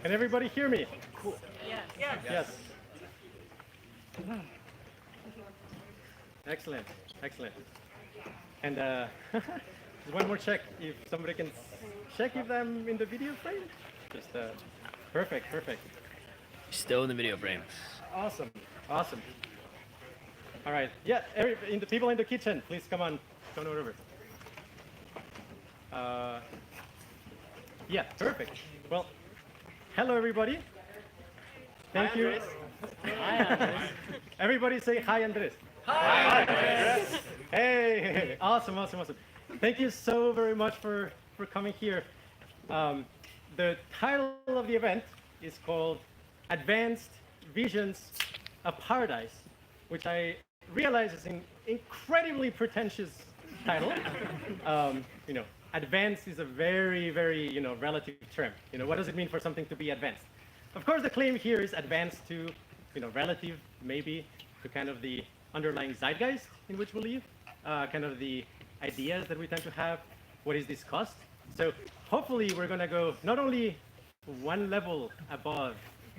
Can everybody hear me? Cool. Yes. Excellent. Excellent. And just one more check. If somebody can check if I'm in the video frame. Just perfect. Still in the video frame. Awesome. All right. Yeah. The people in the kitchen, please come on over. Yeah. Perfect. Well, hello everybody. Thank you. Hi, Andres. Everybody say hi, Andres. Hi, Andres. Hey. Awesome. Thank you so very much for coming here. The title of the event is called Advanced Visions of Paradise, which I realize is an incredibly pretentious title. Advanced is a very, very, relative term. What does it mean for something to be advanced? Of course, the claim here is advanced to, relative, maybe, to kind of the underlying zeitgeist in which we live, kind of the ideas that we tend to have, what is discussed. So hopefully we're going to go not only one level above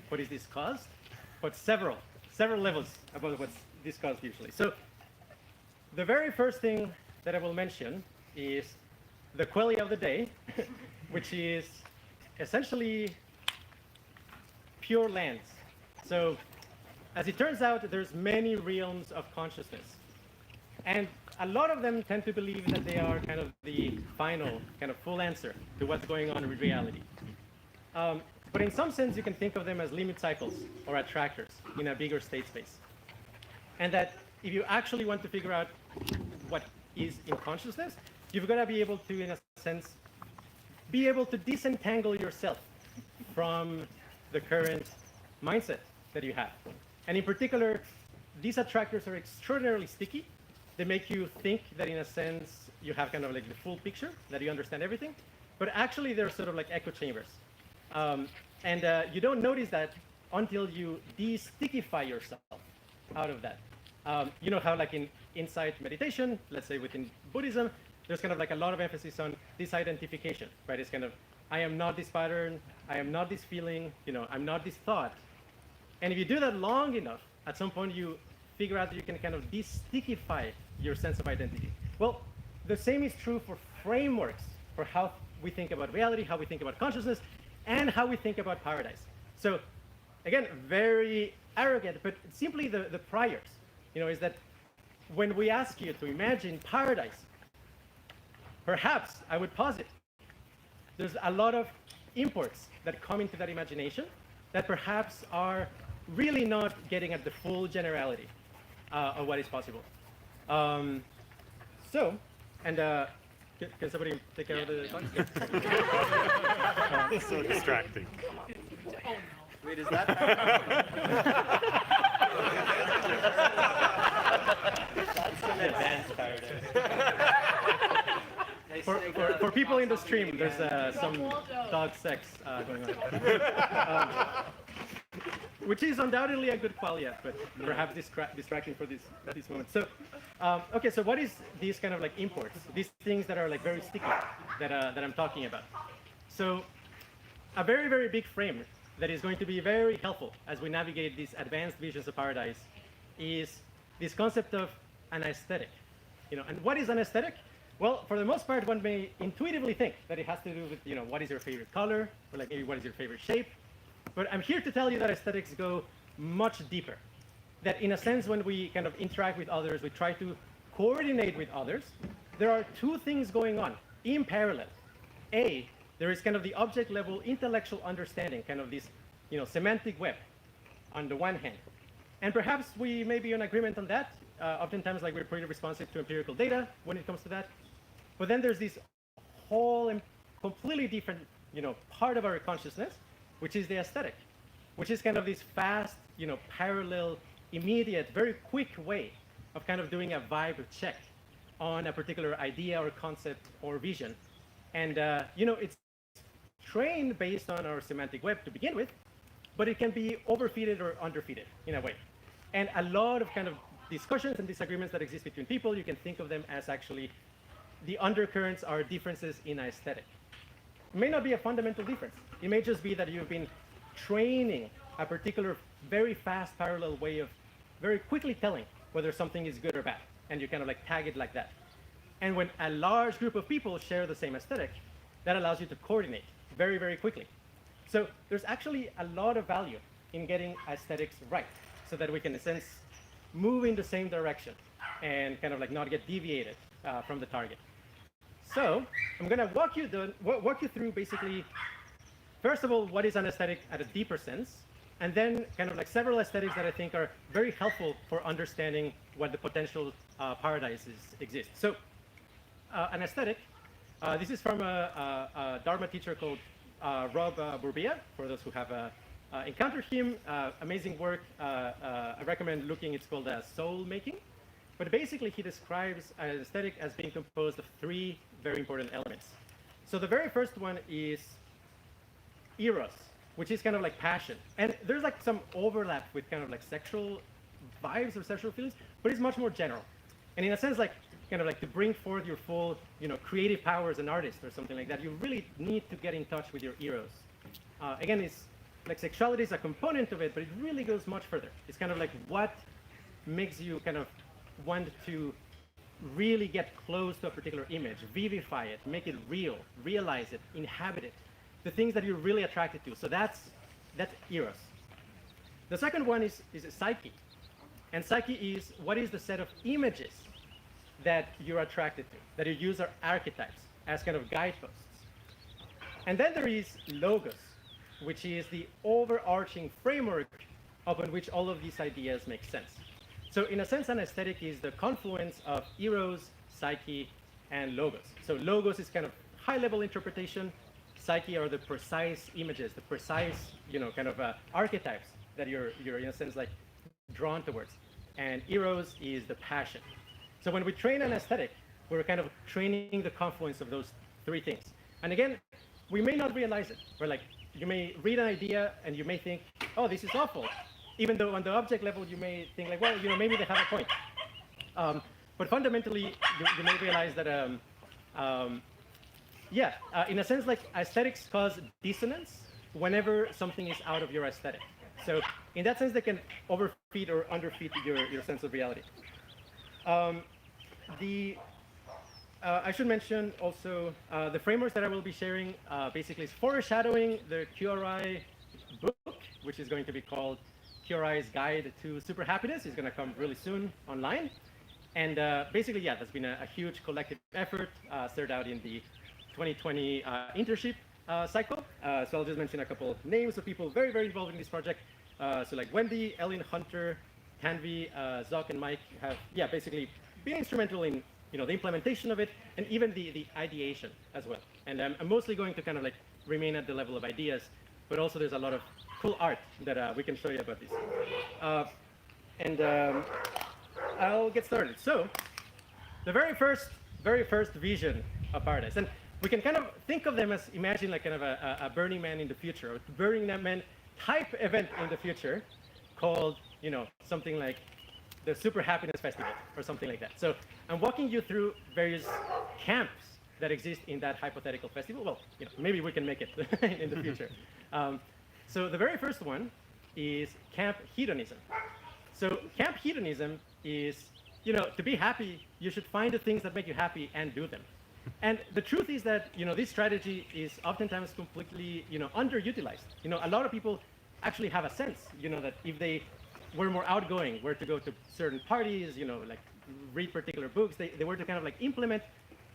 what is discussed, but several levels above what's discussed usually. So the very first thing that I will mention is the query of the day, which is essentially pure lands. So as it turns out, there's many realms of consciousness. And a lot of them tend to believe that they are kind of the final, kind of full answer to what's going on with reality. But in some sense, you can think of them as limit cycles or attractors in a bigger state space. And that if you actually want to figure out what is in consciousness, you've got to be able to, in a sense, be able to disentangle yourself from the current mindset that you have. And in particular, these attractors are extraordinarily sticky. They make you think that, in a sense, you have kind of like the full picture, that you understand everything. But actually, they're sort of like echo chambers. And you don't notice that until you de-stickify yourself out of that. You know how like in insight meditation, let's say within Buddhism, there's kind of like a lot of emphasis on disidentification, right? It's kind of, I am not this pattern, I am not this feeling, I'm not this thought. And if you do that long enough, at some point you figure out that you can kind of de-stickify your sense of identity. Well, the same is true for frameworks for how we think about reality, how we think about consciousness, and how we think about paradise. So again, very arrogant, but simply the priors, is that when we ask you to imagine paradise, perhaps I would posit there's a lot of imports that come into that imagination that perhaps are really not getting at the full generality of what is possible. Can somebody take care of the talk? It's so distracting. Wait, is that? That's an advanced paradise. For people in the stream, there's some dog sex going on. Which is undoubtedly a good quality, but perhaps distracting for this moment. So, okay, so what is these kind of like imports? These things that are like very sticky that I'm talking about. So, a very, very big frame that is going to be very helpful as we navigate these advanced visions of paradise is this concept of an aesthetic. And what is an aesthetic? Well, for the most part, one may intuitively think that it has to do with, what is your favorite color, or like maybe what is your favorite shape. But I'm here to tell you that aesthetics go much deeper. That in a sense, when we kind of interact with others, we try to coordinate with others, there are two things going on in parallel. A, there is kind of the object level intellectual understanding, kind of this, semantic web on the one hand. And perhaps we may be in agreement on that. Oftentimes, like, we're pretty responsive to empirical data when it comes to that. But then there's this whole and completely different, part of our consciousness, which is the aesthetic, which is kind of this fast, parallel, immediate, very quick way of kind of doing a vibe check on a particular idea or concept or vision. And, it's trained based on our semantic web to begin with, but it can be overfitted or underfitted in a way. And a lot of kind of discussions and disagreements that exist between people, you can think of them as actually the undercurrents are differences in aesthetic. It may not be a fundamental difference. It may just be that you've been training a particular very fast parallel way of very quickly telling whether something is good or bad, and you kind of like tag it like that. And when a large group of people share the same aesthetic, that allows you to coordinate very, very quickly. So there's actually a lot of value in getting aesthetics right, so that we can, in a sense, move in the same direction and kind of like not get deviated from the target. So I'm going to walk you through basically, first of all, what is an aesthetic at a deeper sense, and then kind of like several aesthetics that I think are very helpful for understanding what the potential paradises exist. So an aesthetic, this is from a Dharma teacher called Rob Burbia, for those who have encountered him. Amazing work. I recommend looking. It's called Soul Making. But basically, he describes an aesthetic as being composed of three very important elements. So the very first one is eros, which is kind of like passion. And there's like some overlap with kind of like sexual vibes or sexual feelings, but it's much more general. And in a sense, like kind of like to bring forth your full, creative power as an artist or something like that, you really need to get in touch with your eros. Again, it's like sexuality is a component of it, but it really goes much further. It's kind of like what makes you kind of want to really get close to a particular image, vivify it, make it real, realize it, inhabit it. The things that you're really attracted to. So that's eros. The second one is psyche. And psyche is what is the set of images that you're attracted to, that you use are archetypes as kind of guideposts. And then there is logos, which is the overarching framework upon which all of these ideas make sense. So in a sense, an aesthetic is the confluence of eros, psyche, and logos. So logos is kind of high-level interpretation. Psyche are the precise images, the precise, kind of archetypes that you're in a sense like drawn towards. And eros is the passion. So when we train an aesthetic, we're kind of training the confluence of those three things. And again, we may not realize it. We're like, you may read an idea and you may think, oh, this is awful. Even though on the object level, you may think like, well, maybe they have a point. But fundamentally, you may realize that, in a sense, like aesthetics cause dissonance whenever something is out of your aesthetic. So in that sense, they can overfeed or underfeed your sense of reality. I should mention also the frameworks that I will be sharing basically is foreshadowing the QRI book, which is going to be called QRI's Guide to Super Happiness. It's going to come really soon online. And basically, that's been a huge collective effort started out in the 2020 internship cycle. So I'll just mention a couple of names of people very, very involved in this project. So like Wendy, Ellen, Hunter, Tanvi, Zoc, and Mike have, basically been instrumental in the implementation of it and even the ideation as well. And I'm mostly going to kind of like remain at the level of ideas, but also there's a lot of cool art that we can show you about this. I'll get started. So the very first vision of paradise, and we can kind of think of them as imagine like kind of a Burning Man in the future, or a Burning Man type event in the future called, something like the Super Happiness Festival or something like that. So I'm walking you through various camps that exist in that hypothetical festival. Well, maybe we can make it in the future. So the very first one is Camp Hedonism. So Camp Hedonism is, to be happy, you should find the things that make you happy and do them. And the truth is that, this strategy is oftentimes completely, underutilized. A lot of people actually have a sense, that if they were more outgoing, were to go to certain parties, like read particular books, they were to kind of like implement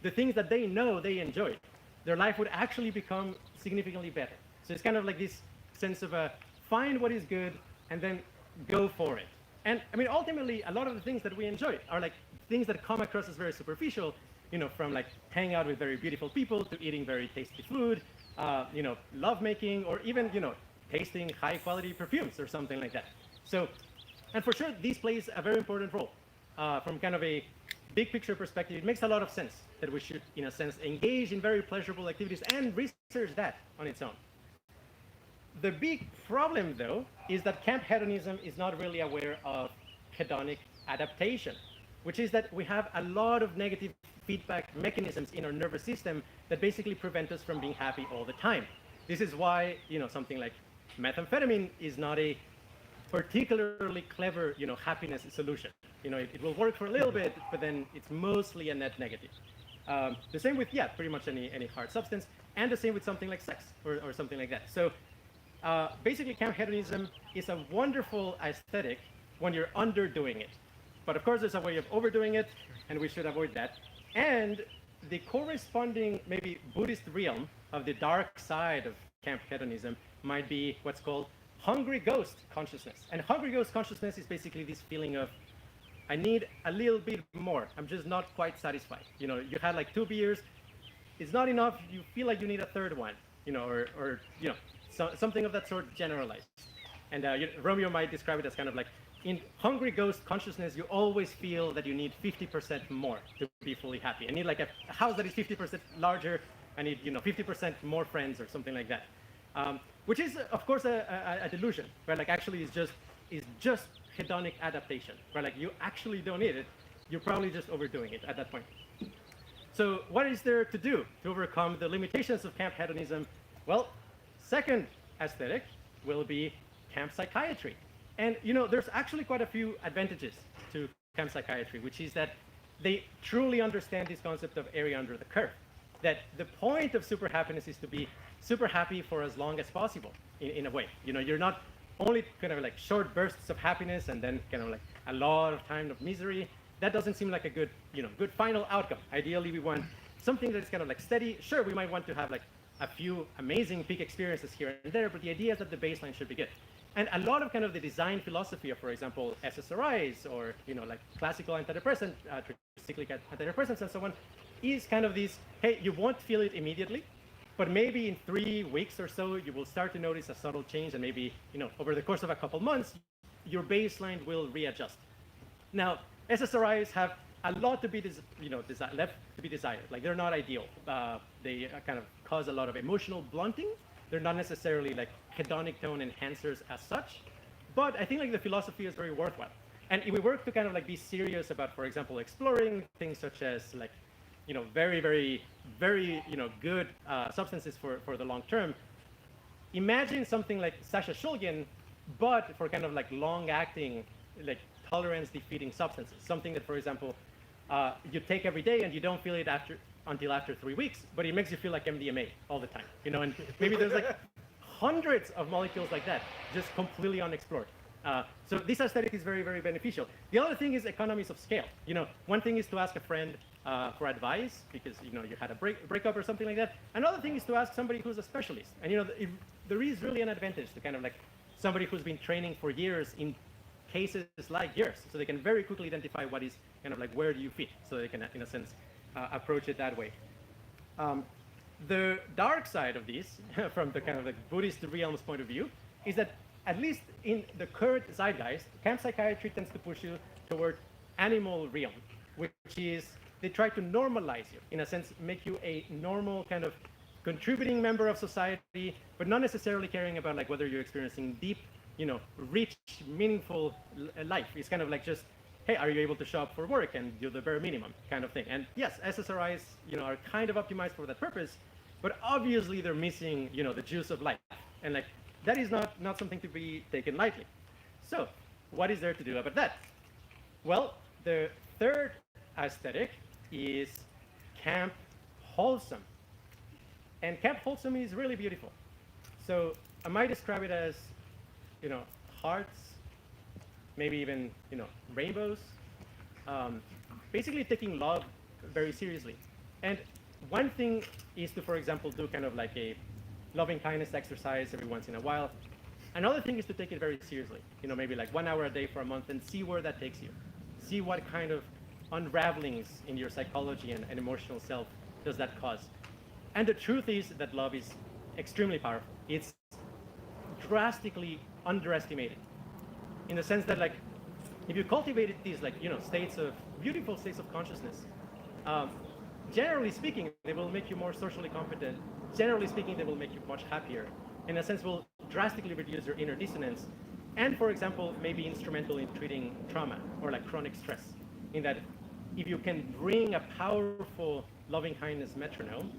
the things that they know they enjoy, their life would actually become significantly better. So it's kind of like this sense of find what is good and then go for it. And I mean, ultimately, a lot of the things that we enjoy are like things that come across as very superficial, from like hanging out with very beautiful people to eating very tasty food, love making, or even, tasting high quality perfumes or something like that. So, and for sure, this plays a very important role from kind of a big picture perspective. It makes a lot of sense that we should, in a sense, engage in very pleasurable activities and research that on its own. The big problem, though, is that Camp Hedonism is not really aware of hedonic adaptation, which is that we have a lot of negative feedback mechanisms in our nervous system that basically prevent us from being happy all the time. This is why, something like methamphetamine is not a particularly clever, happiness solution. It will work for a little bit, but then it's mostly a net negative. The same with, pretty much any hard substance, and the same with something like sex or something like that. So basically, camp hedonism is a wonderful aesthetic when you're underdoing it. But of course, there's a way of overdoing it, and we should avoid that. And the corresponding, maybe Buddhist realm of the dark side of camp hedonism might be what's called hungry ghost consciousness. And hungry ghost consciousness is basically this feeling of, I need a little bit more. I'm just not quite satisfied. You had like 2 beers. It's not enough. You feel like you need a third one, or something of that sort generalized. And Romeo might describe it as kind of like, in hungry ghost consciousness, you always feel that you need 50% more to be fully happy. I need like a house that is 50% larger. I need 50% more friends or something like that. Which is, of course, a delusion, right? Like actually is just hedonic adaptation, right? Like you actually don't need it. You're probably just overdoing it at that point. So what is there to do to overcome the limitations of camp hedonism? Well, second aesthetic will be camp psychiatry. And there's actually quite a few advantages to camp psychiatry, which is that they truly understand this concept of area under the curve. That the point of super happiness is to be super happy for as long as possible, in a way. You're not only kind of like short bursts of happiness and then kind of like a lot of time of misery. That doesn't seem like a good, good final outcome. Ideally, we want something that's kind of like steady. Sure, we might want to have like a few amazing peak experiences here and there, but the idea is that the baseline should be good. And a lot of kind of the design philosophy of, for example, SSRIs or, like classical antidepressant, cyclic antidepressants and so on, is kind of this, hey, you won't feel it immediately, but maybe in 3 weeks or so, you will start to notice a subtle change, and maybe, over the course of a couple months, your baseline will readjust. Now, SSRIs have a lot to be, left to be desired. Like, they're not ideal. They kind of cause a lot of emotional blunting. They're not necessarily like hedonic tone enhancers as such, but I think like the philosophy is very worthwhile. And if we work to kind of like be serious about, for example, exploring things such as like, very, very, very, good substances for the long term, imagine something like Sasha Shulgin, but for kind of like long-acting, like tolerance-defeating substances. Something that, for example, you take every day and you don't feel it until after 3 weeks, but it makes you feel like MDMA all the time, and maybe there's like hundreds of molecules like that, just completely unexplored. So this aesthetic is very, very beneficial. The other thing is economies of scale. One thing is to ask a friend for advice because you had a breakup or something like that. Another thing is to ask somebody who's a specialist. And there is really an advantage to kind of like somebody who's been training for years in cases like yours, so they can very quickly identify what is kind of like where do you fit, so they can, in a sense, approach it that way. The dark side of this, from the kind of like Buddhist realm's point of view, is that at least in the current zeitgeist, camp psychiatry tends to push you toward animal realm, which is they try to normalize you, in a sense, make you a normal kind of contributing member of society, but not necessarily caring about like whether you're experiencing deep, rich, meaningful life. It's kind of like just, hey, are you able to show up for work and do the bare minimum kind of thing? And yes, SSRIs, are kind of optimized for that purpose, but obviously they're missing, the juice of life. And like, that is not something to be taken lightly. So what is there to do about that? Well, the third aesthetic is Camp Wholesome. And Camp Wholesome is really beautiful. So I might describe it as, hearts, maybe even, rainbows. Basically taking love very seriously. And one thing is to, for example, do kind of like a loving kindness exercise every once in a while. Another thing is to take it very seriously. Maybe like 1 hour a day for a month and see where that takes you. See what kind of unravelings in your psychology and emotional self does that cause. And the truth is that love is extremely powerful. It's drastically underestimated. In the sense that like, if you cultivated these like, beautiful states of consciousness, generally speaking, they will make you more socially competent. Generally speaking, they will make you much happier. In a sense, will drastically reduce your inner dissonance. And for example, maybe instrumental in treating trauma or like chronic stress. In that if you can bring a powerful loving kindness metronome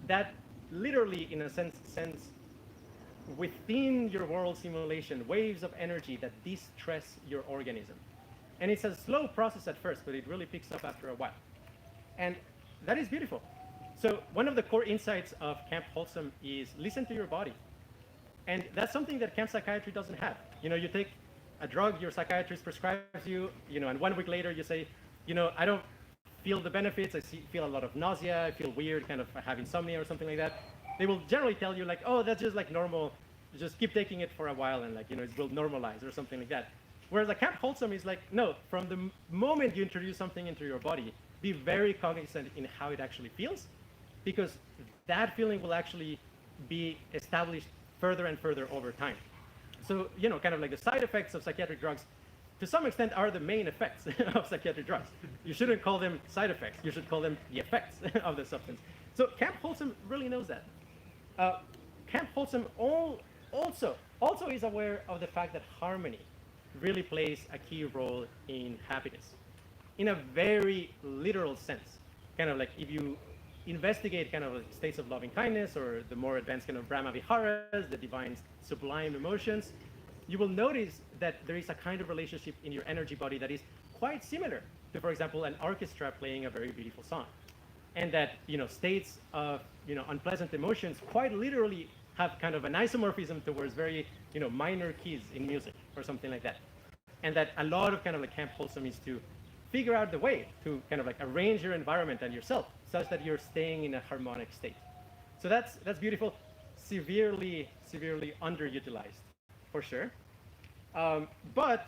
that literally, in a sense, sends within your world simulation waves of energy that distress your organism. And it's a slow process at first, but it really picks up after a while. And that is beautiful. So one of the core insights of Camp Wholesome is listen to your body. And that's something that camp psychiatry doesn't have. You know, you take a drug your psychiatrist prescribes you, and 1 week later you say, I don't feel the benefits, feel a lot of nausea, I feel weird, kind of have insomnia or something like that. They will generally tell you like, oh, that's just like normal, just keep taking it for a while and like, it will normalize or something like that. Whereas the Camp Wholesome is like, no, from the moment you introduce something into your body, be very cognizant in how it actually feels, because that feeling will actually be established further and further over time. So, kind of like the side effects of psychiatric drugs, to some extent, are the main effects of psychiatric drugs. You shouldn't call them side effects. You should call them the effects of the substance. So Camp Wholesome really knows that. Camp Wholesome also is aware of the fact that harmony really plays a key role in happiness, in a very literal sense. Kind of like if you investigate kind of states of loving kindness or the more advanced kind of Brahma Viharas, the divine sublime emotions, you will notice that there is a kind of relationship in your energy body that is quite similar to, for example, an orchestra playing a very beautiful song. And that, states of, unpleasant emotions quite literally have kind of an isomorphism towards very, minor keys in music or something like that. And that a lot of kind of like Camp Wholesome is to figure out the way to kind of like arrange your environment and yourself such that you're staying in a harmonic state. So that's beautiful, severely underutilized, for sure. But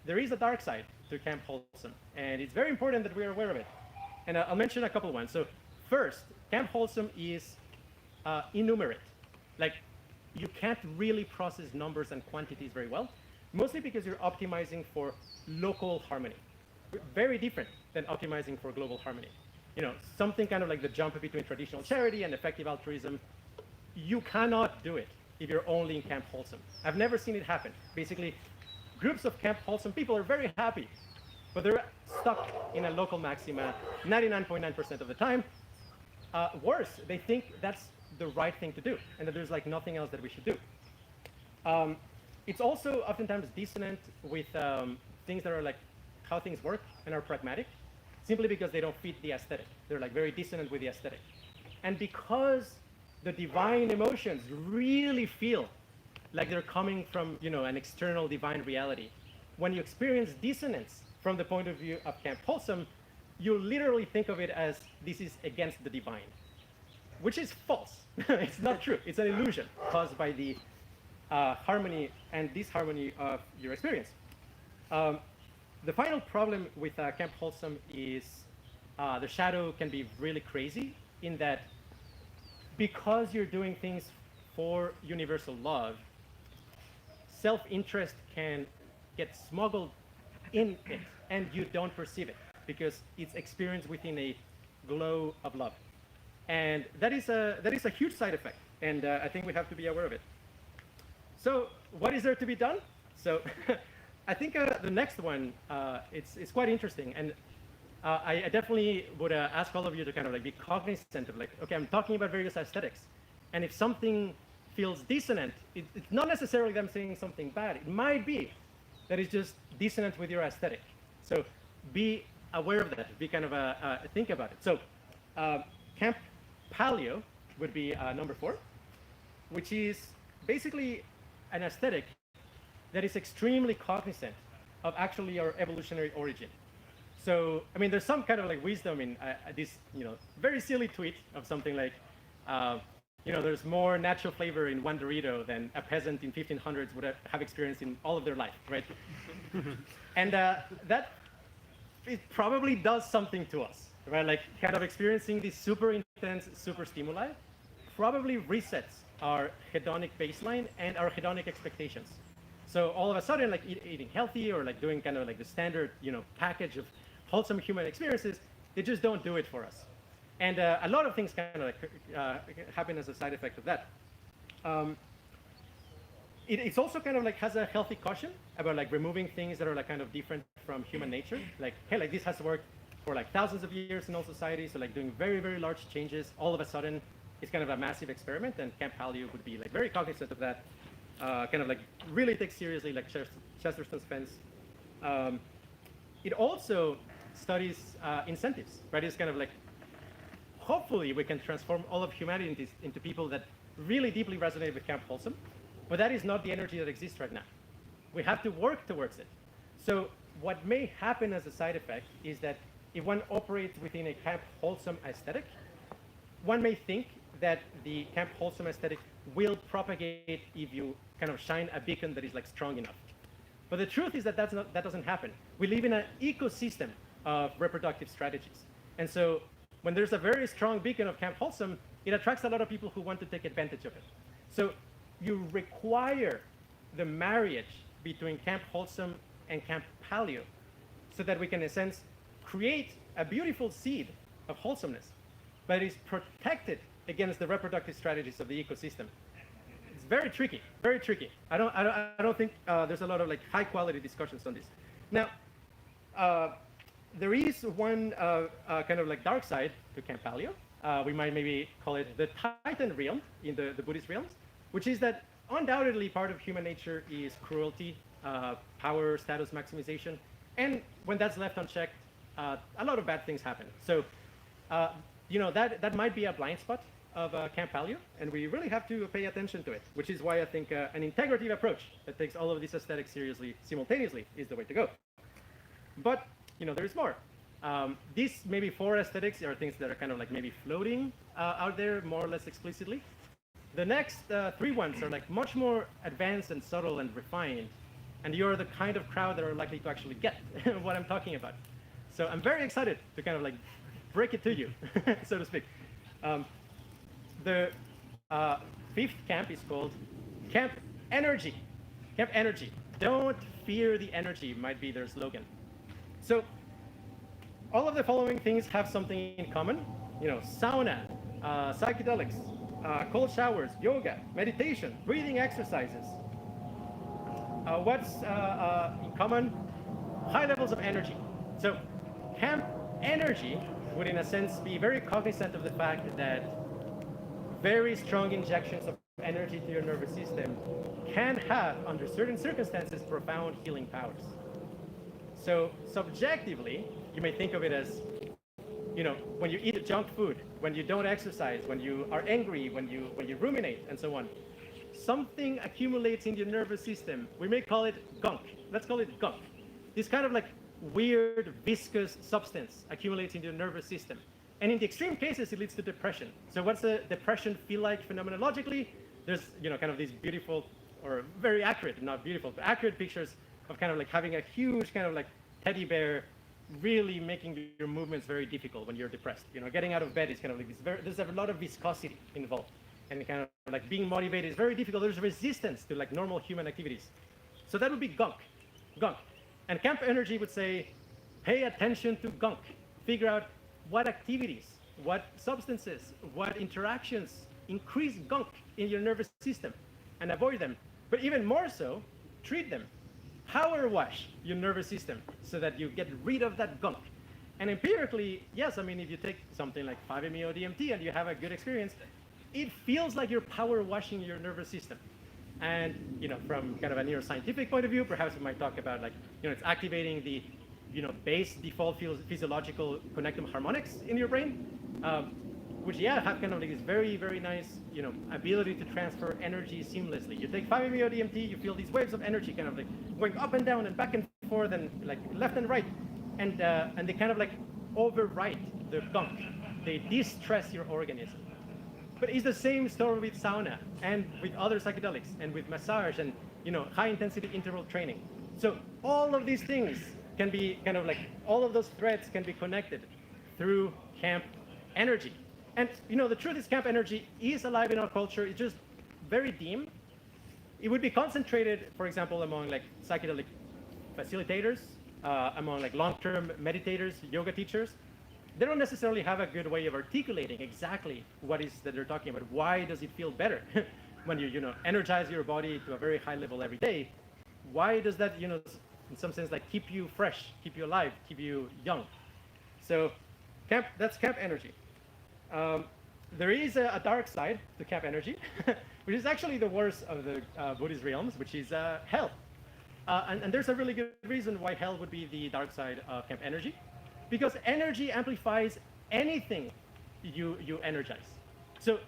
there is a dark side to Camp Wholesome, and it's very important that we are aware of it. And I'll mention a couple ones. So first, Camp Wholesome is enumerate. Like, you can't really process numbers and quantities very well, mostly because you're optimizing for local harmony. Very different than optimizing for global harmony. Something kind of like the jump between traditional charity and effective altruism, you cannot do it if you're only in Camp Wholesome. I've never seen it happen. Basically, groups of Camp Wholesome people are very happy, but they're stuck in a local maxima 99.9% of the time. Worse, they think that's the right thing to do, and that there's like nothing else that we should do. It's also oftentimes dissonant with things that are like how things work and are pragmatic, simply because they don't fit the aesthetic. They're like very dissonant with the aesthetic. And because the divine emotions really feel like they're coming from, an external divine reality, when you experience dissonance from the point of view of Camp Wholesome, you literally think of it as this is against the divine, which is false. It's not true. It's an illusion caused by the harmony and disharmony of your experience. The final problem with Camp Wholesome is the shadow can be really crazy in that because you're doing things for universal love, self-interest can get smuggled in it and you don't perceive it because it's experienced within a glow of love. And that is a huge side effect, and I think we have to be aware of it. So what is there to be done? So I think the next one, it's quite interesting, and I definitely would ask all of you to kind of like be cognizant of like, okay, I'm talking about various aesthetics, and if something feels dissonant, it's not necessarily them saying something bad. It might be that it's just dissonant with your aesthetic. So be aware of that. Be kind of think about it. So Camp Paleo would be number 4, which is basically an aesthetic that is extremely cognizant of actually our evolutionary origin. So, I mean, there's some kind of like wisdom in this, very silly tweet of something like, there's more natural flavor in one Dorito than a peasant in 1500s would have experienced in all of their life, right? And that it probably does something to us, right? Like kind of experiencing these super intense, super stimuli probably resets our hedonic baseline and our hedonic expectations. So all of a sudden, like eating healthy or like doing kind of like the standard, package of wholesome human experiences, they just don't do it for us. And a lot of things kind of like happen as a side effect of that. It's also kind of like has a healthy caution about like removing things that are like kind of different from human nature. Like, hey, like this has worked for like thousands of years in all societies, so like doing very, very large changes. All of a sudden, it's kind of a massive experiment, and Camp Paleo would be like very cognizant of that, kind of like really take seriously like Chesterton's fence. It also studies incentives, right? It's kind of like, hopefully we can transform all of humanity into people that really deeply resonate with Camp Wholesome, but that is not the energy that exists right now. We have to work towards it. So what may happen as a side effect is that if one operates within a Camp Wholesome aesthetic, one may think that the Camp Wholesome aesthetic will propagate if you kind of shine a beacon that is like strong enough. But the truth is that that doesn't happen. We live in an ecosystem of reproductive strategies. And so when there's a very strong beacon of Camp Wholesome, it attracts a lot of people who want to take advantage of it. So you require the marriage between Camp Wholesome and Camp Paleo so that we can, in a sense, create a beautiful seed of wholesomeness, but it is protected against the reproductive strategies of the ecosystem. It's very tricky, very tricky. I don't think there's a lot of like high quality discussions on this. Now, there is one kind of like dark side to Camp Paleo. We might maybe call it the Titan realm in the Buddhist realms, which is that undoubtedly part of human nature is cruelty, power, status maximization, and when that's left unchecked, a lot of bad things happen. So, you know, that might be a blind spot of Camp Paleo, and we really have to pay attention to it, which is why I think an integrative approach that takes all of these aesthetics seriously simultaneously is the way to go. But, you know, there's more. These maybe 4 aesthetics are things that are kind of like maybe floating out there more or less explicitly. The next 3 ones are like much more advanced and subtle and refined, and you're the kind of crowd that are likely to actually get what I'm talking about. So I'm very excited to kind of like break it to you, so to speak. The 5th camp is called Camp Energy. Camp Energy. Don't fear the energy might be their slogan. So all of the following things have something in common. You know, sauna, psychedelics, cold showers, yoga, meditation, breathing exercises. What's in common? High levels of energy. So Camp Energy would, in a sense, be very cognizant of the fact that very strong injections of energy to your nervous system can have, under certain circumstances, profound healing powers. So subjectively, you may think of it as, you know, when you eat junk food, when you don't exercise, when you are angry, when you ruminate, and so on, something accumulates in your nervous system. We may call it gunk. Let's call it gunk. This kind of like weird, viscous substance accumulates in your nervous system. And in the extreme cases, it leads to depression. So what's the depression feel like phenomenologically? There's, you know, kind of these beautiful, or very accurate, not beautiful, but accurate pictures of kind of like having a huge kind of like teddy bear really making your movements very difficult when you're depressed. You know, getting out of bed is kind of like this there's a lot of viscosity involved. And kind of like being motivated is very difficult. There's resistance to like normal human activities. So that would be gunk. And Camp Energy would say, pay attention to gunk. Figure out what activities, what substances, what interactions increase gunk in your nervous system and avoid them. But even more so, treat them. Power wash your nervous system so that you get rid of that gunk. And empirically, yes, I mean, if you take something like 5-MeO-DMT and you have a good experience, it feels like you're power washing your nervous system. And, you know, from kind of a neuroscientific point of view, perhaps we might talk about like, you know, it's activating the, you know, base default physiological connectum harmonics in your brain, which, yeah, have kind of like this very, very nice, you know, ability to transfer energy seamlessly. You take 5-MeO-DMT, you feel these waves of energy kind of like going up and down and back and forth and like left and right. And they kind of like overwrite the gunk. They de-stress your organism. But it's the same story with sauna and with other psychedelics and with massage and, you know, high intensity interval training. So all of these things can be kind of like, all of those threads can be connected through Camp Energy. And, you know, the truth is Camp Energy is alive in our culture. It's just very dim. It would be concentrated, for example, among like psychedelic facilitators, among like long-term meditators, yoga teachers. They don't necessarily have a good way of articulating exactly what is that they're talking about. Why does it feel better when you know, energize your body to a very high level every day? Why does that, you know, in some sense, like keep you fresh, keep you alive, keep you young? So that's camp energy. There is a dark side to camp energy, which is actually the worst of the Buddhist realms, which is hell. And there's a really good reason why hell would be the dark side of camp energy, because energy amplifies anything you energize. So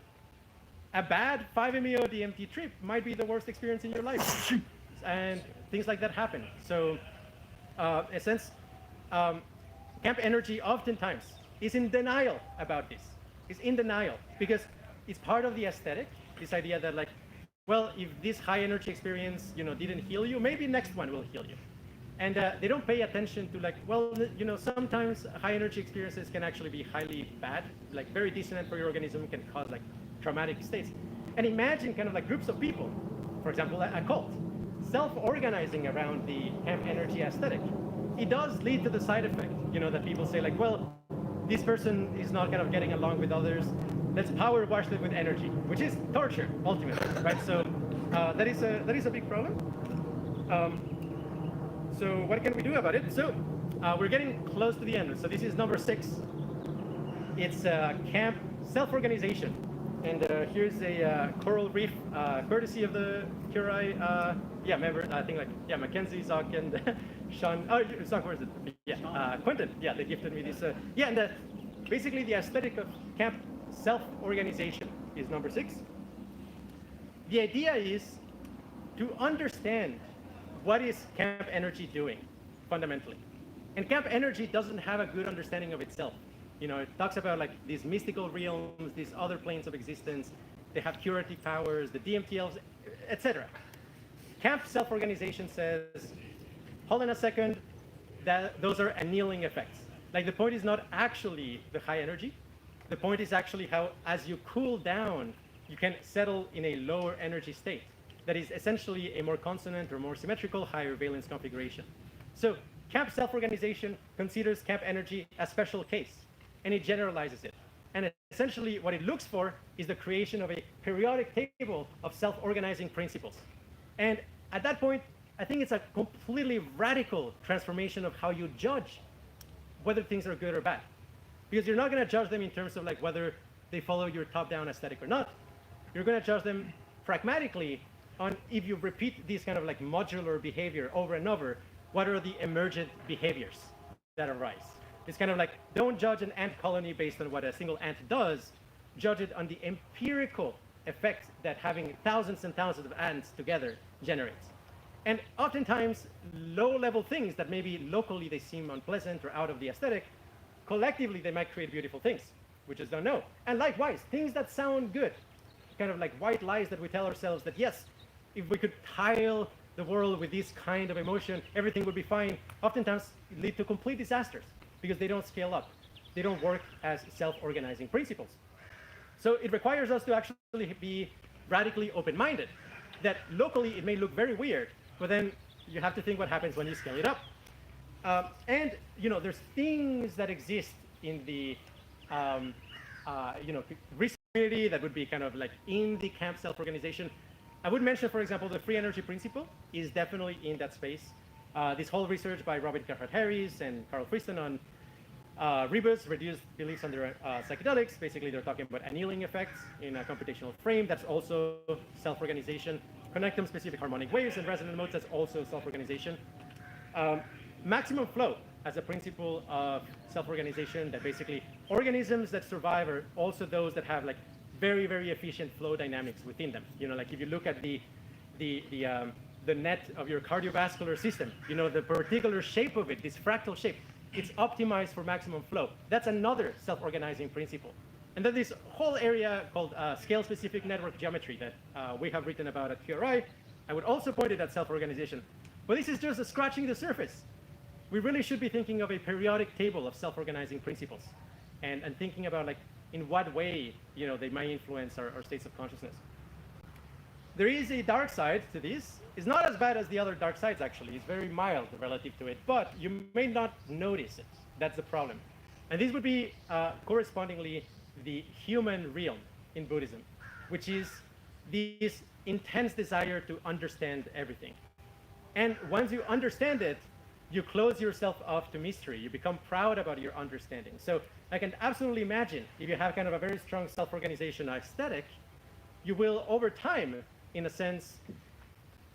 a bad 5-MeO DMT trip might be the worst experience in your life, and things like that happen. So in a sense, camp energy oftentimes is in denial about this. It's in denial because it's part of the aesthetic, this idea that like, well, if this high energy experience, didn't heal you, maybe next one will heal you. And they don't pay attention to like, well, sometimes high energy experiences can actually be highly bad, like very dissonant for your organism, can cause like traumatic states. And imagine kind of like groups of people, for example, a cult, self-organizing around the camp energy aesthetic. It does lead to the side effect, that people say like, well, this person is not kind of getting along with others. Let's power wash them with energy, which is torture ultimately, right? So that is a big problem. So what can we do about it? So we're getting close to the end. So this is number 6. It's camp self-organization, and here's a coral reef, courtesy of the Curie. Members. I think Mackenzie, Zoc, and Sean. Oh, Zoc, where is it? Yeah, Quentin. Yeah, they gifted me this. And basically the aesthetic of camp self-organization is number 6. The idea is to understand what is camp energy doing fundamentally. And camp energy doesn't have a good understanding of itself. It talks about like these mystical realms, these other planes of existence. They have curative powers, the DMT elves, etc. Camp self-organization says, hold on a second, that those are annealing effects. Like the point is not actually the high energy. The point is actually how, as you cool down, you can settle in a lower energy state that is essentially a more consonant or more symmetrical higher valence configuration. So camp self-organization considers camp energy a special case, and it generalizes it. And essentially what it looks for is the creation of a periodic table of self-organizing principles. And at that point, I think it's a completely radical transformation of how you judge whether things are good or bad. Because you're not going to judge them in terms of like whether they follow your top-down aesthetic or not. You're going to judge them pragmatically on if you repeat this kind of like modular behavior over and over, what are the emergent behaviors that arise? It's kind of like, don't judge an ant colony based on what a single ant does, judge it on the empirical effect that having thousands and thousands of ants together generates. And oftentimes, low-level things that maybe locally they seem unpleasant or out of the aesthetic, collectively they might create beautiful things. We just don't know. And likewise, things that sound good, kind of like white lies that we tell ourselves that yes, if we could tile the world with this kind of emotion, everything would be fine, oftentimes lead to complete disasters because they don't scale up. They don't work as self-organizing principles. So it requires us to actually be radically open-minded, that locally it may look very weird, but then you have to think what happens when you scale it up. And there's things that exist in the research community that would be kind of like in the camp self-organization. I would mention, for example, the free energy principle is definitely in that space. This whole research by Robin Carhart-Harris and Carl Friston on reboots, reduced beliefs under psychedelics. Basically, they're talking about annealing effects in a computational frame. That's also self-organization. Connectum-specific harmonic waves and resonant modes, that's also self-organization. Maximum flow as a principle of self-organization, that basically organisms that survive are also those that have like very, very efficient flow dynamics within them. Like if you look at the net of your cardiovascular system, the particular shape of it, this fractal shape, it's optimized for maximum flow. That's another self-organizing principle. And then this whole area called scale-specific network geometry that we have written about at QRI, I would also point it at self-organization. But this is just scratching the surface. We really should be thinking of a periodic table of self-organizing principles and thinking about like in what way they might influence our states of consciousness. There is a dark side to this. It's not as bad as the other dark sides, actually. It's very mild relative to it, but you may not notice it. That's the problem. And this would be correspondingly the human realm in Buddhism, which is this intense desire to understand everything. And once you understand it, you close yourself off to mystery. You become proud about your understanding. So I can absolutely imagine if you have kind of a very strong self-organization aesthetic, you will, over time, in a sense,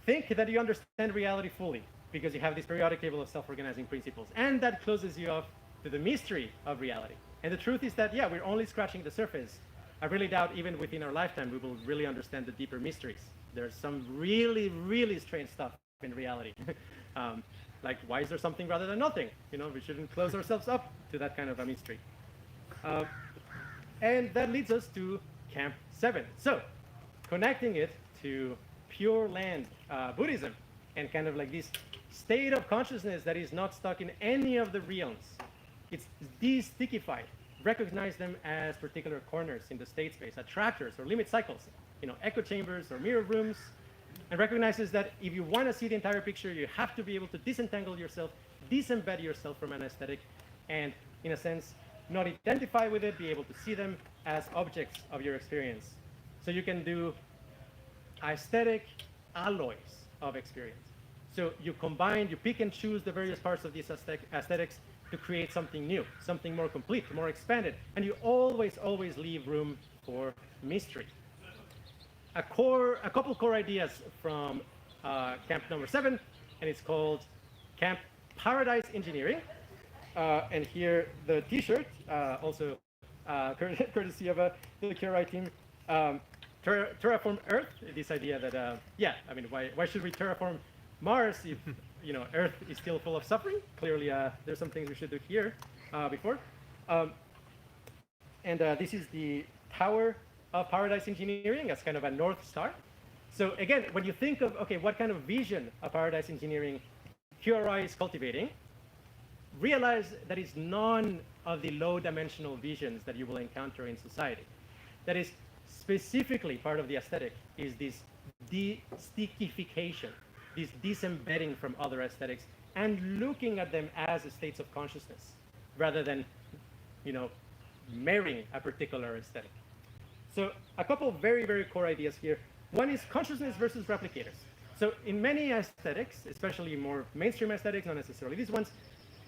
think that you understand reality fully because you have this periodic table of self-organizing principles. And that closes you off to the mystery of reality. And the truth is that, yeah, we're only scratching the surface. I really doubt even within our lifetime we will really understand the deeper mysteries. There's some really, really strange stuff in reality. Like, why is there something rather than nothing? You know, we shouldn't close ourselves up to that kind of a mystery. And that leads us to Camp 7. So, connecting it to Pure Land Buddhism and kind of like this state of consciousness that is not stuck in any of the realms. It's de-stickified. Recognize them as particular corners in the state space, attractors or limit cycles, you know, echo chambers or mirror rooms, and recognizes that if you want to see the entire picture, you have to be able to disentangle yourself, disembed yourself from an aesthetic, and in a sense, not identify with it, be able to see them as objects of your experience. So you can do aesthetic alloys of experience. So you combine, you pick and choose the various parts of these aesthetics to create something new, something more complete, more expanded, and you always, always leave room for mystery. A couple core ideas from Camp number 7, and it's called Camp Paradise Engineering. And here the T-shirt, also courtesy of the QRI team, terraform Earth. This idea that, yeah, I mean, why should we terraform Mars if, you know, Earth is still full of suffering? Clearly, there's some things we should do here before. And this is the Tower of Paradise Engineering as kind of a North Star. So again, when you think of, okay, what kind of vision of Paradise Engineering QRI is cultivating, realize that it's none of the low-dimensional visions that you will encounter in society. That is specifically part of the aesthetic is this de-stickification, this disembedding from other aesthetics and looking at them as states of consciousness rather than, you know, marrying a particular aesthetic. So a couple of very, very core ideas here. One is consciousness versus replicators. So in many aesthetics, especially more mainstream aesthetics, not necessarily these ones,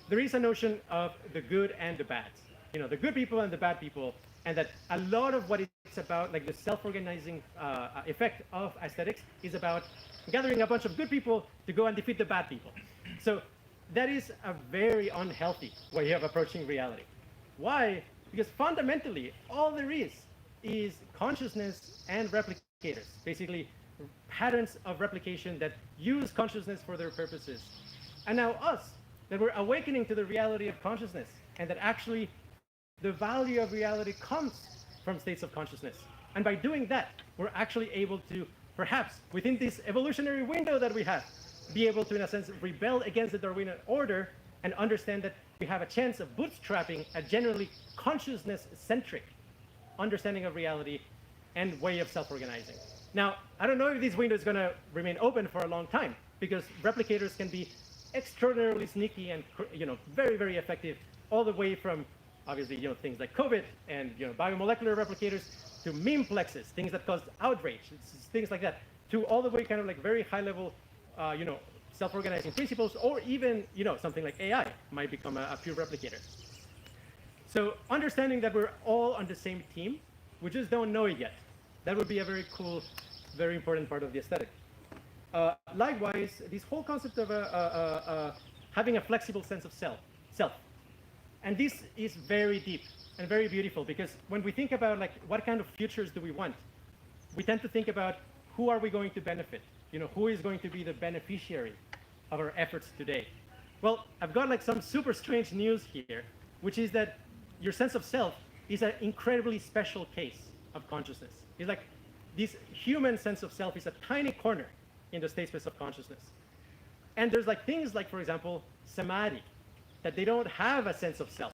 there is a notion of the good and the bad. You know, the good people and the bad people, and that a lot of what it's about, like the self-organizing effect of aesthetics, is about gathering a bunch of good people to go and defeat the bad people. So that is a very unhealthy way of approaching reality. Why? Because fundamentally, all there is consciousness and replicators, basically patterns of replication that use consciousness for their purposes. And now us, that we're awakening to the reality of consciousness, and that actually the value of reality comes from states of consciousness. And by doing that, we're actually able to, perhaps within this evolutionary window that we have, be able to, in a sense, rebel against the Darwinian order and understand that we have a chance of bootstrapping a generally consciousness-centric understanding of reality and way of self-organizing. Now, I don't know if this window is going to remain open for a long time, because replicators can be extraordinarily sneaky and, you know, very, very effective, all the way from, obviously, you know, things like COVID and, you know, biomolecular replicators to memeplexes, things that cause outrage, things like that, to all the way kind of like very high-level, you know, self-organizing principles, or even, you know, something like AI might become a pure replicator. So understanding that we're all on the same team, we just don't know it yet. That would be a very cool, very important part of the aesthetic. Likewise, this whole concept of having a flexible sense of self. And this is very deep and very beautiful, because when we think about like what kind of futures do we want, we tend to think about who are we going to benefit? You know, who is going to be the beneficiary of our efforts today? Well, I've got like some super strange news here, which is that your sense of self is an incredibly special case of consciousness. It's like this human sense of self is a tiny corner in the state space of consciousness. And there's like things like, for example, samadhi, that they don't have a sense of self.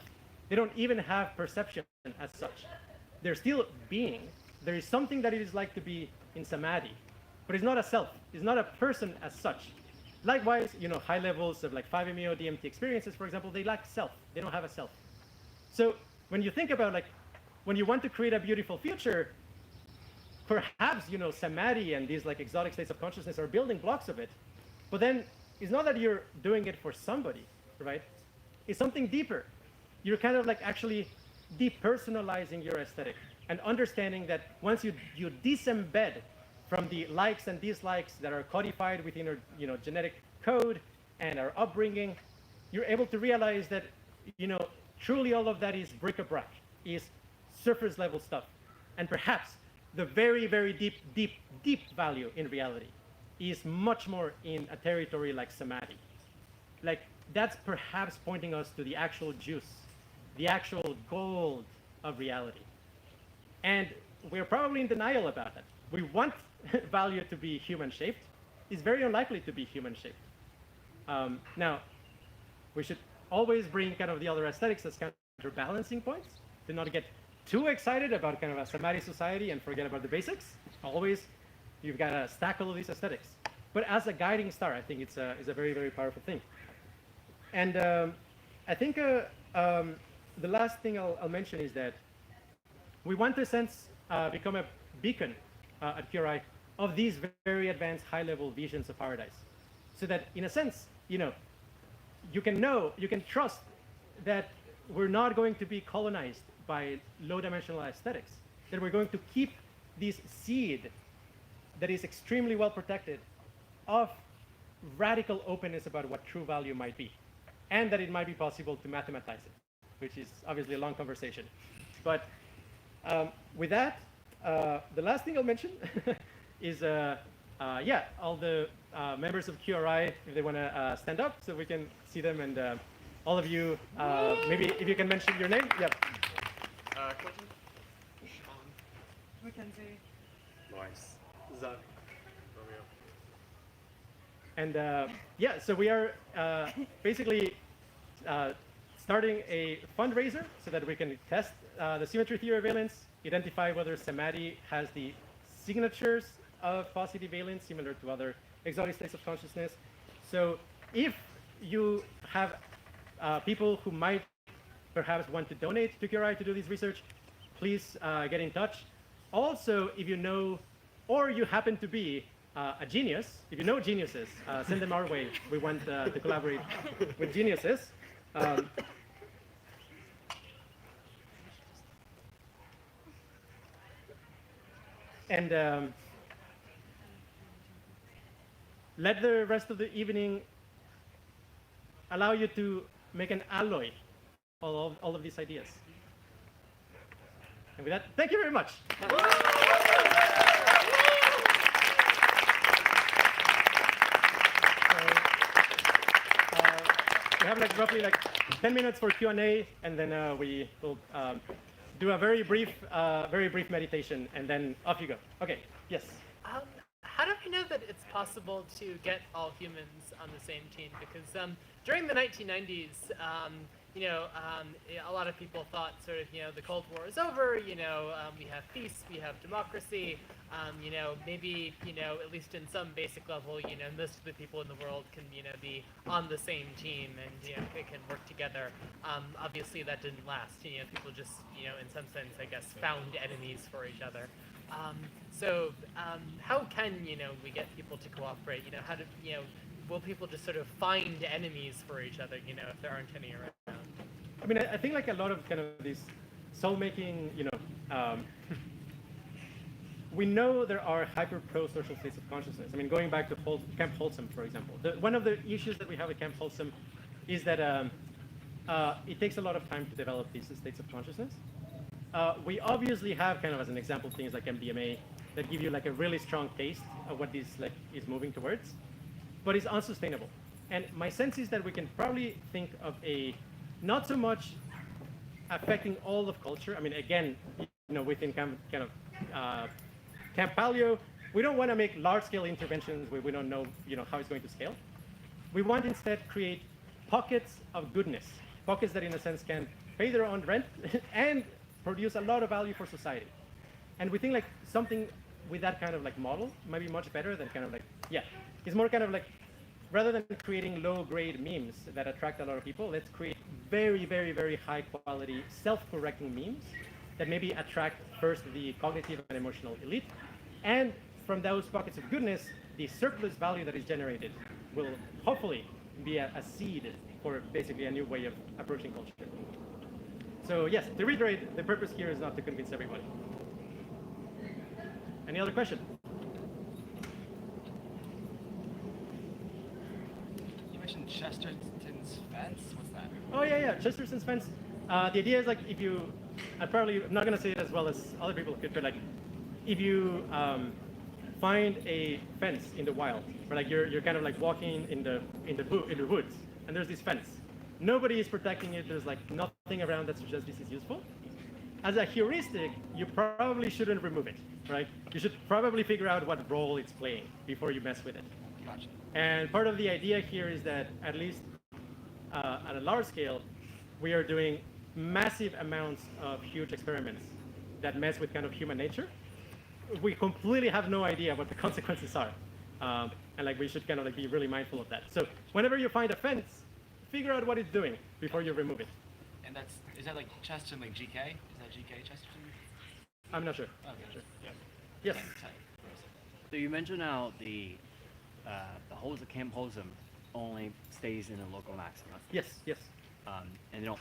They don't even have perception as such. They're still being. There is something that it is like to be in samadhi, but it's not a self. It's not a person as such. Likewise, you know, high levels of like 5-MeO DMT experiences, for example, they lack self. They don't have a self. So when you think about like, when you want to create a beautiful future, perhaps, you know, samadhi and these like exotic states of consciousness are building blocks of it. But then is not that you're doing it for somebody, right? It's something deeper. You're kind of like actually depersonalizing your aesthetic and understanding that once you disembed from the likes and dislikes that are codified within our genetic code and our upbringing, you're able to realize that truly all of that is bric-a-brac, is surface level stuff. And perhaps the very, very deep value in reality is much more in a territory like samadhi. Like that's perhaps pointing us to the actual juice, the actual gold of reality. And we're probably in denial about that. We want value to be human-shaped. It's very unlikely to be human-shaped. Now, we should always bring kind of the other aesthetics as counterbalancing points, to not get too excited about kind of a samadhi society and forget about the basics. Always, you've got to stack all of these aesthetics. But as a guiding star, I think it's a very, very powerful thing. And I think the last thing I'll mention is that we want to, in a sense, become a beacon at QRI of these very advanced high-level visions of paradise. So that, in a sense, you can trust that we're not going to be colonized by low-dimensional aesthetics, that we're going to keep this seed that is extremely well protected of radical openness about what true value might be, and that it might be possible to mathematize it, which is obviously a long conversation. But with that, the last thing I'll mention is, all the members of QRI, if they want to stand up so we can see them, and all of you, maybe if you can mention your name. Yep. Clinton? Sean? Mackenzie. Lois. Zach. Romeo. And so we are basically starting a fundraiser so that we can test the symmetry theory of valence, identify whether samadhi has the signatures of positive valence similar to other exotic states of consciousness. So if you have people who might perhaps want to donate to QRI to do this research, please get in touch. Also, if you know or you happen to be a genius, if you know geniuses, send them our way. We want to collaborate with geniuses. And let the rest of the evening allow you to make an alloy of all of these ideas. And with that, thank you very much. We have roughly 10 minutes for Q&A, and then we will do a very brief meditation, and then off you go. Okay, yes. How do we know that it's possible to get all humans on the same team? Because during the 1990s, a lot of people thought sort of, the Cold War is over, we have peace, we have democracy, maybe, at least in some basic level, most of the people in the world can, be on the same team and, they can work together. Obviously that didn't last, people just, in some sense, I guess, found enemies for each other. So how can, we get people to cooperate? How do, will people just sort of find enemies for each other, if there aren't any around? I mean, I think a lot of kind of these soul-making, we know there are hyper-pro-social states of consciousness. I mean, going back to Camp Wholesome, for example. One of the issues that we have at Camp Wholesome is that it takes a lot of time to develop these states of consciousness. We obviously have kind of, as an example, things like MDMA that give you a really strong taste of what this is moving towards, but it's unsustainable. And my sense is that we can probably think of a not so much affecting all of culture. I mean, again, within Camp Paleo, we don't want to make large-scale interventions where we don't know, how it's going to scale. We want instead create pockets of goodness, pockets that, in a sense, can pay their own rent and produce a lot of value for society. And we think something with that kind of model might be much better than kind of it's more kind of rather than creating low-grade memes that attract a lot of people, let's create very, very, very high-quality, self-correcting memes that maybe attract first the cognitive and emotional elite, and from those pockets of goodness, the surplus value that is generated will hopefully be a seed for basically a new way of approaching culture. So yes, to reiterate, the purpose here is not to convince everybody. Any other question? You mentioned Chesterton's fence. What's that? Oh yeah, Chesterton's fence. The idea is like if you, I'm not gonna say it as well as other people could, but like if you find a fence in the wild, where like you're kind of like walking in the woods, and there's this fence. Nobody is protecting it. There's like nothing around that suggests this is useful. As a heuristic, you probably shouldn't remove it, right? You should probably figure out what role it's playing before you mess with it. Gotcha. And part of the idea here is that at least at a large scale, we are doing massive amounts of huge experiments that mess with kind of human nature. We completely have no idea what the consequences are. And like we should kind of like be really mindful of that. So whenever you find a fence, figure out what it's doing before you remove it. And is that like Chesterton, like GK? Is that GK Chesterton? I'm not sure. Okay. Sure. Yes. So you mentioned how the Camp Wholesome only stays in the local maxima. Yes. And they don't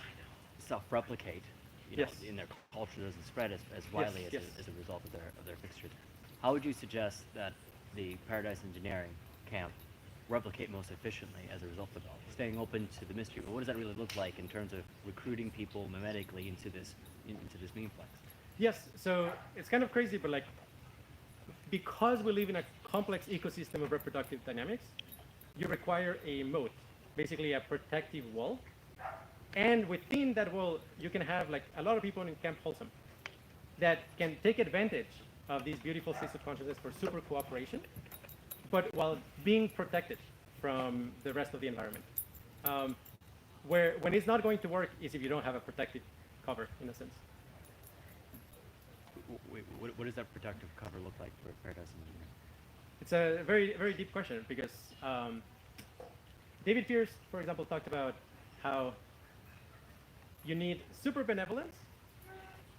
self-replicate. You know, Yes. in their culture doesn't spread as widely yes. as a result of their fixtures. How would you suggest that the Paradise Engineering camp replicate most efficiently as a result of staying open to the mystery? But what does that really look like in terms of recruiting people mimetically into this memeplex? Yes. So it's kind of crazy, but like because we live in a complex ecosystem of reproductive dynamics, you require a moat, basically a protective wall. And within that wall, you can have like a lot of people in Camp Wholesome that can take advantage of these beautiful states of consciousness for super cooperation, but while being protected from the rest of the environment. When it's not going to work is if you don't have a protective cover, in a sense. Wait, what does that protective cover look like for Paradise Engineering? It's a very, very deep question because David Pierce, for example, talked about how you need super benevolence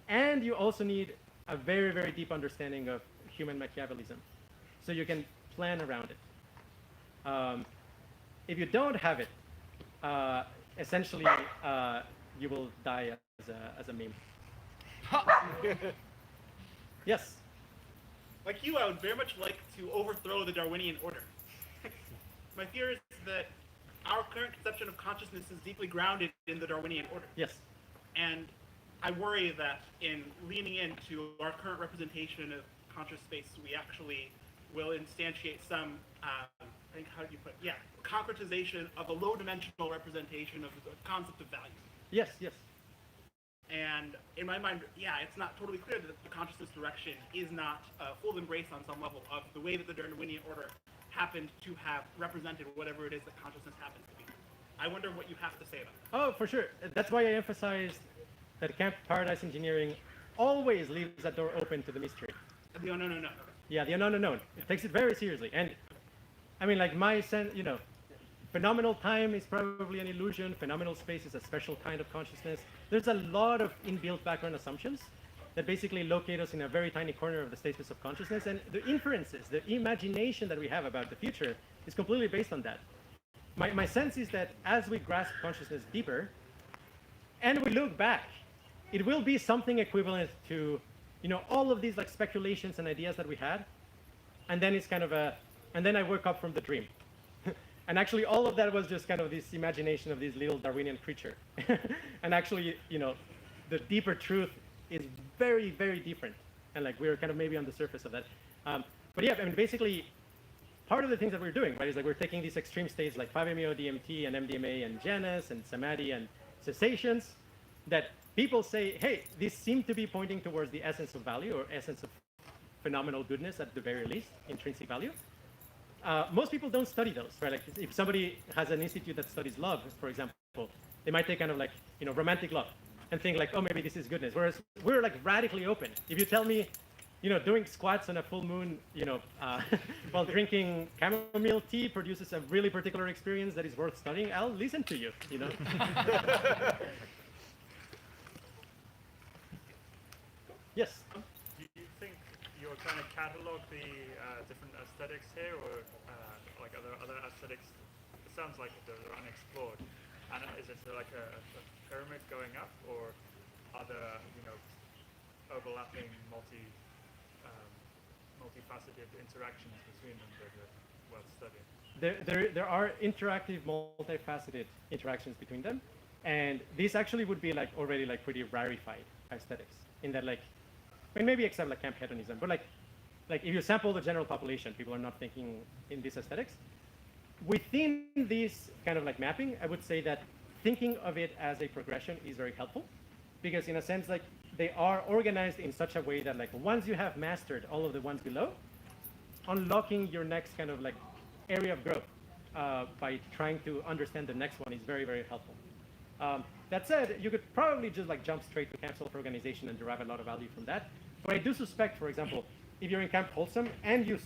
and you also need a very, very deep understanding of human Machiavellism so you can plan around it. If you don't have it, essentially you will die as a meme. Yes. Like you, I would very much like to overthrow the Darwinian order. My fear is that our current conception of consciousness is deeply grounded in the Darwinian order. Yes. And I worry that in leaning into our current representation of conscious space, we actually will instantiate some, I think, how do you put it? Yeah, concretization of a low-dimensional representation of the concept of value. Yes, yes. And in my mind, yeah, it's not totally clear that the consciousness direction is not a full embrace on some level of the way that the Darwinian order happened to have represented whatever it is that consciousness happens to be. I wonder what you have to say about that. Oh, for sure. That's why I emphasized that Camp Paradise Engineering always leaves that door open to the mystery. The unknown unknown. Yeah, the unknown. It takes it very seriously. And I mean, like my sense, you know, phenomenal time is probably an illusion. Phenomenal space is a special kind of consciousness. There's a lot of inbuilt background assumptions that basically locate us in a very tiny corner of the space of consciousness. And the inferences, the imagination that we have about the future is completely based on that. My sense is that as we grasp consciousness deeper and we look back, it will be something equivalent to, you know, all of these like speculations and ideas that we had. And then it's kind of and then I woke up from the dream. And actually all of that was just kind of this imagination of this little Darwinian creature. And actually, you know, the deeper truth is very, very different. And like we're kind of maybe on the surface of that. But yeah, I mean, basically, part of the things that we're doing, right, is like we're taking these extreme states like 5-MeO-DMT and MDMA and Janus and Samadhi and cessations that people say, hey, these seem to be pointing towards the essence of value or essence of phenomenal goodness at the very least, intrinsic value. Most people don't study those, right? Like if somebody has an institute that studies love, for example, they might take kind of like, you know, romantic love and think like, oh, maybe this is goodness. Whereas we're like radically open. If you tell me, you know, doing squats on a full moon, you know, while drinking chamomile tea produces a really particular experience that is worth studying, I'll listen to you, you know. Yes. Do you think you're trying to catalog the different aesthetics here, or like other aesthetics sounds like they're unexplored. And is it like a pyramid going up, or are there, overlapping multifaceted interactions between them that are worth studying? There are interactive, multifaceted interactions between them, and this actually would be like already like pretty rarefied aesthetics in that, like, I mean, maybe except like camp hedonism, but like if you sample the general population, people are not thinking in these aesthetics. Within this kind of like mapping, I would say that thinking of it as a progression is very helpful, because in a sense, like, they are organized in such a way that, like, once you have mastered all of the ones below, unlocking your next kind of like area of growth by trying to understand the next one is very, very helpful. That said, you could probably just like jump straight to camp self-organization and derive a lot of value from that. But I do suspect, for example, if you're in camp Wholesome and you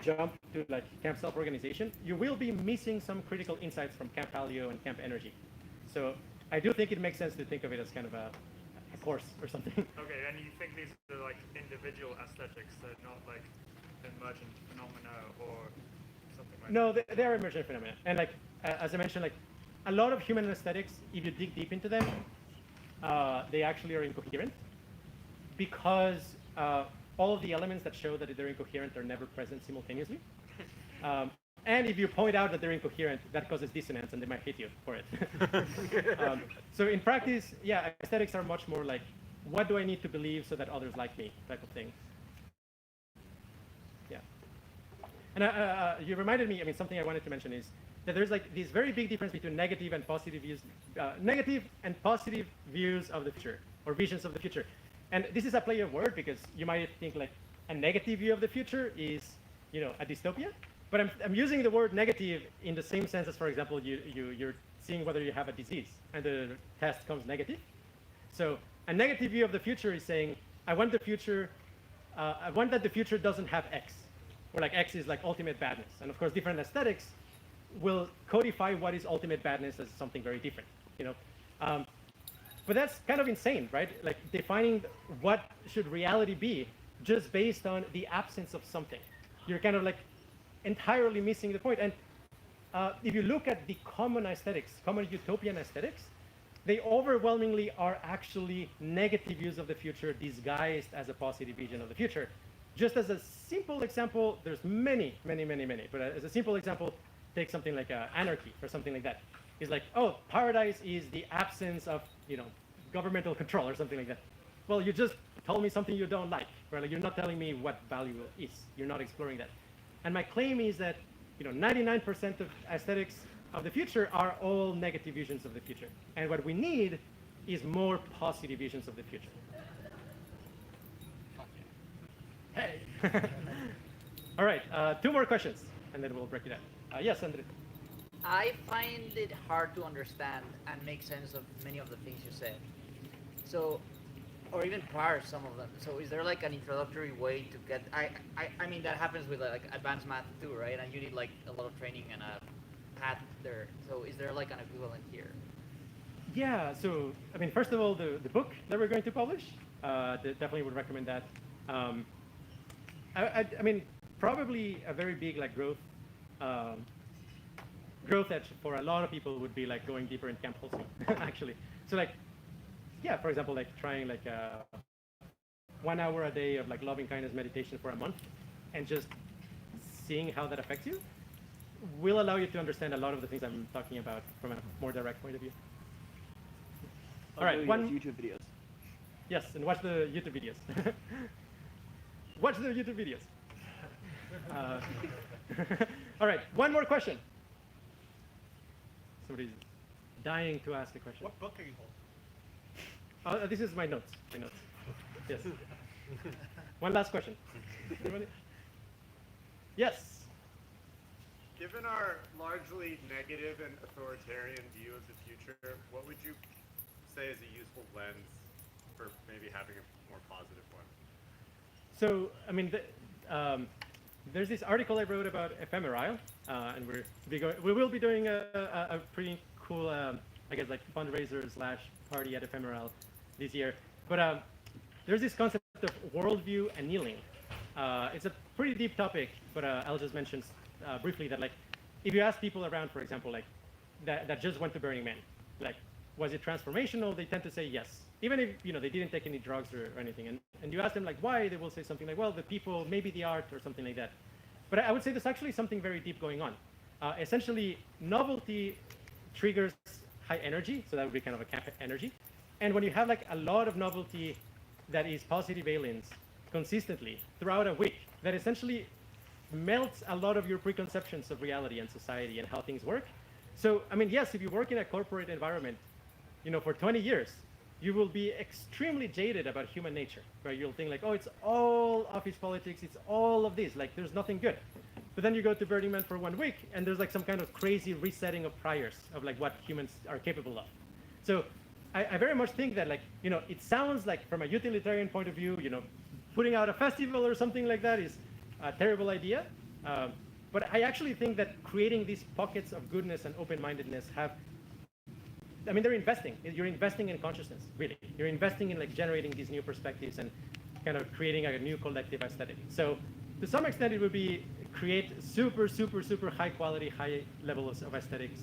jump to like camp self-organization, you will be missing some critical insights from camp paleo and camp energy. So I do think it makes sense to think of it as kind of a course or something. Okay, and you think these are like individual aesthetics, they're not like emergent phenomena or something like No, that? they are emergent phenomena. And like, as I mentioned, like a lot of human aesthetics, if you dig deep into them, they actually are incoherent, because all of the elements that show that they're incoherent are never present simultaneously. And if you point out that they're incoherent, that causes dissonance, and they might hit you for it. So in practice, yeah, aesthetics are much more like, what do I need to believe so that others like me, type of thing. Yeah. And you reminded me, I mean, something I wanted to mention is that there's like this very big difference between negative and positive views, negative and positive views of the future, or visions of the future. And this is a play of word, because you might think like a negative view of the future is, a dystopia. But I'm using the word negative in the same sense as, for example, you're seeing whether you have a disease and the test comes negative. So a negative view of the future is saying, I want that the future doesn't have X, or like X is like ultimate badness. And of course, different aesthetics will codify what is ultimate badness as something very different, But that's kind of insane, right? Like defining what should reality be just based on the absence of something. You're kind of like entirely missing the point. And if you look at the common aesthetics, common utopian aesthetics, they overwhelmingly are actually negative views of the future disguised as a positive vision of the future. Just as a simple example, there's many, but as a simple example, take something like anarchy or something like that. It's like, oh, paradise is the absence of, governmental control or something like that. Well, you just told me something you don't like, right? Like, you're not telling me what value is. You're not exploring that. And my claim is that 99% of aesthetics of the future are all negative visions of the future. And what we need is more positive visions of the future. Hey! All right, 2 more questions, and then we'll break it down. Yes, Andre. I find it hard to understand and make sense of many of the things you said. So, or even parse some of them. So is there like an introductory way to get, I mean, that happens with like advanced math too, right? And you need like a lot of training and a path there. So is there like an equivalent here? Yeah, so, I mean, first of all, the book that we're going to publish, definitely would recommend that. I mean, probably a very big like growth edge for a lot of people would be like going deeper in camp Wholesome, actually. So like, yeah, for example, like trying like 1 hour a day of like loving kindness meditation for a month, and just seeing how that affects you will allow you to understand a lot of the things I'm talking about from a more direct point of view. All right, YouTube videos. Yes, and watch the YouTube videos. Watch the YouTube videos. All right, one more question. Somebody's dying to ask a question. What book are you holding? This is my notes. Yes. One last question. Anybody? Yes. Given our largely negative and authoritarian view of the future, what would you say is a useful lens for maybe having a more positive one? So, I mean, there's this article I wrote about ephemeral, and we will be doing a pretty cool, I guess, like fundraiser / party at ephemeral this year. But there's this concept of worldview annealing. It's a pretty deep topic, but I'll just mention briefly that like if you ask people around, for example, like that just went to Burning Man, like, was it transformational? They tend to say yes, even if they didn't take any drugs or anything. And you ask them like why, they will say something like, well, the people, maybe the art, or something like that. But I would say there's actually something very deep going on. Essentially, novelty triggers high energy, so that would be kind of a camp energy. And when you have like a lot of novelty that is positive valence consistently throughout a week, that essentially melts a lot of your preconceptions of reality and society and how things work. So, I mean, yes, if you work in a corporate environment, for 20 years, you will be extremely jaded about human nature, right? You'll think like, oh, it's all office politics, it's all of this, like there's nothing good. But then you go to Burning Man for 1 week, and there's like some kind of crazy resetting of priors of like what humans are capable of. So I very much think that like, it sounds like from a utilitarian point of view, putting out a festival or something like that is a terrible idea. But I actually think that creating these pockets of goodness and open-mindedness they're investing. You're investing in consciousness, really. You're investing in like generating these new perspectives and kind of creating a new collective aesthetic. So to some extent, it would be create super, super, super high quality, high levels of aesthetics,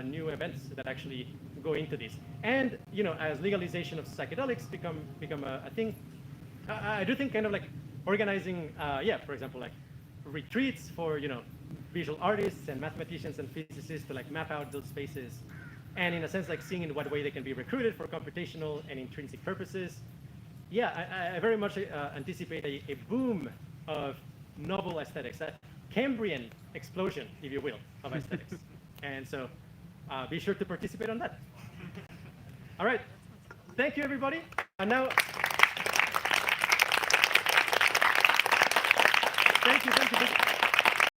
new events that actually go into this. And as legalization of psychedelics become a thing, I do think kind of like organizing, for example, like retreats for visual artists and mathematicians and physicists to like map out those spaces, and in a sense like seeing in what way they can be recruited for computational and intrinsic purposes. I very much anticipate a boom of novel aesthetics, a Cambrian explosion, if you will, of aesthetics. And so be sure to participate on that. All right. Thank you, everybody. And now, thank you.